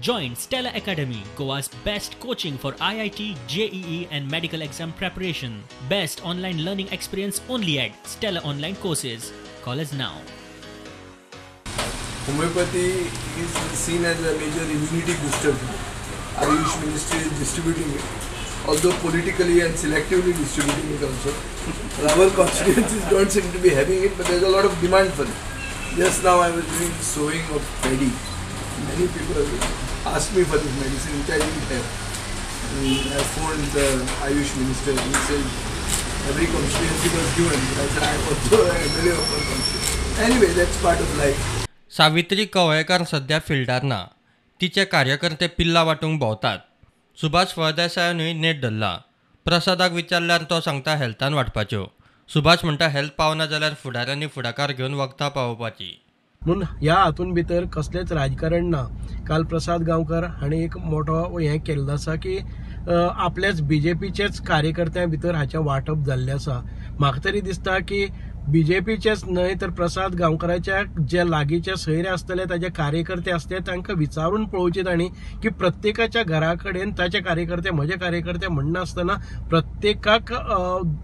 Join Stella Academy, Goa's best coaching for IIT, JEE and medical exam preparation. Best online learning experience only at Stella Online Courses. Call us now. Homeopathy is seen as a major immunity booster. Ayush Ministry is distributing it, although politically and selectively distributing it also. Our constituencies don't seem to be having it, but there's a lot of demand for it. Just now I was doing sowing of paddy. Many people have asked me for this medicine, which I didn't have. And I phoned the Ayush Minister and he said every constituency was given. I said I also MLA of one constituency. Anyway, that's part of life. Savitri Kavlekar सध्या fielder ना. तिचे कार्यकर्ते पिल्ला वाटूंक भोंवतात. Subhash फळदेसायानूय net धरला. प्रसादाक विचारल्यार तो सांगता हेल्थान वाटपाच्यो. सुभाष म्हणटा हेल्थ पावना जाल्यार फुडाऱ्यांनी फुडाकार घेवन वखदां पावोवपाची. म्हणून ह्या हातून भितर कसलेंच राजकारण ना. काल प्रसाद गांवकर हांणी एक मोठो हें केल्लो आसा की आपल्याच BJPचेच कार्यकर्त्यां भितर हाचें वांटप जाल्लें आसा. म्हाका तरी दिसता की BJPचेच न्हय तर प्रसाद गांवकराच्या जे लागींचे सोयरे आसतले ताचे कार्यकर्ते आसले तांकां विचारून पळोवचें तांणी की प्रत्येकाच्या घरा कडेन ताचे कार्यकर्ते म्हजे कार्यकर्ते म्हणनासतना प्रत्येकाक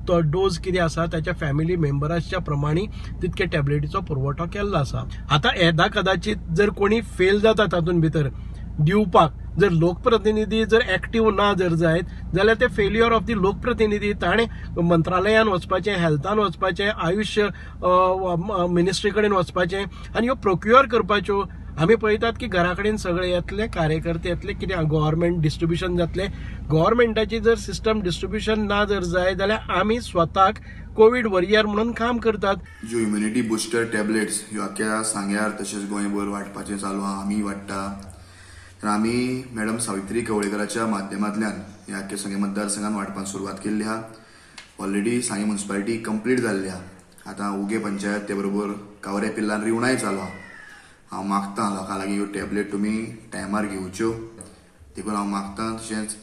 तो डोज कितें आसा ताच्या फॅमिली मेंबर्सच्या प्रमाणे तितके टॅबलेटीचो पुरवठो केल्लो आसा. आतां येदा कदाचित जर कोणी फेल जाता तातूंत भितर दिवपाक, जर लोकप्रतिनिधी जर एक्टीव ना जर जायत जाल्यार ते फेल्युअर ऑफ दी लोकप्रतिनिधी. ताणें मंत्रालयान वचपाचें, हेल्थान वचपाचें, आयुष मिनिस्ट्री कडेन वचपाचें आनी ह्यो प्रोक्युअर करपाच्यो. आमी पळयतात की घरा कडेन सगळे येतले कार्यकर्ते येतले, कितें गव्हर्मेंट डिस्ट्रिब्युशन जातलें. गव्हर्मेंटाची जर सिस्टम डिस्ट्रिब्युशन ना जर जाय जाल्यार आमी स्वताक कोविड वॉरियर म्हणून काम करतात. ज्यो इम्युनिटी बुस्टर टॅबलेट्स ह्यो आख्या सांग्यार तशेंच गोंयभर वांटपाचें चालू आहा. आमी वाडटा. तर आमी मॅडम सावित्री कवळेकराच्या माध्यमांतल्यान ह्या आख्या सांगे मतदारसंघात वांटपाक सुरवात केल्ली आहा. ऑलरेडी सांगे म्युनिसिपालिटी कंप्लीट जाल्ली आहा. आतां उगे पंचायत ते बरोबर कावरे पिल्लान रिवणाय चालू आहा. हांव मागतां लोकां लागीं ह्यो टॅबलेट तुमी टायमार घेवच्यो. देखून हांव मागतां. तशेंच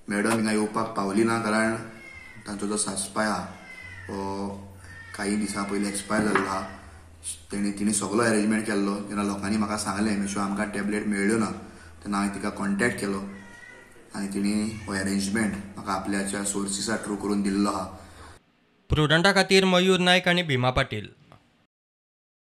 मॅडम हिंगा येवपाक पावली ना कारण तांचो जो सासपाय आहा तो काही दिसां पयलीं एक्सपायर जाल्लो आहा. तिणी सगळो अरेंजमेंट केल्लो. जेन्ना लोकांनी म्हाका सांगलें मातश्यो आमकां टॅबलेट मेळ्ळ्यो ना तेन्ना हांवें तिका कॉन्टॅक्ट केलो आनी तिणी हो अरेंजमेंट म्हाका आपल्याच्या सोर्सिसा थ्रू करून दिल्लो आहा. प्रुडंटा खातीर मयूर नायक आनी भिमा पाटील.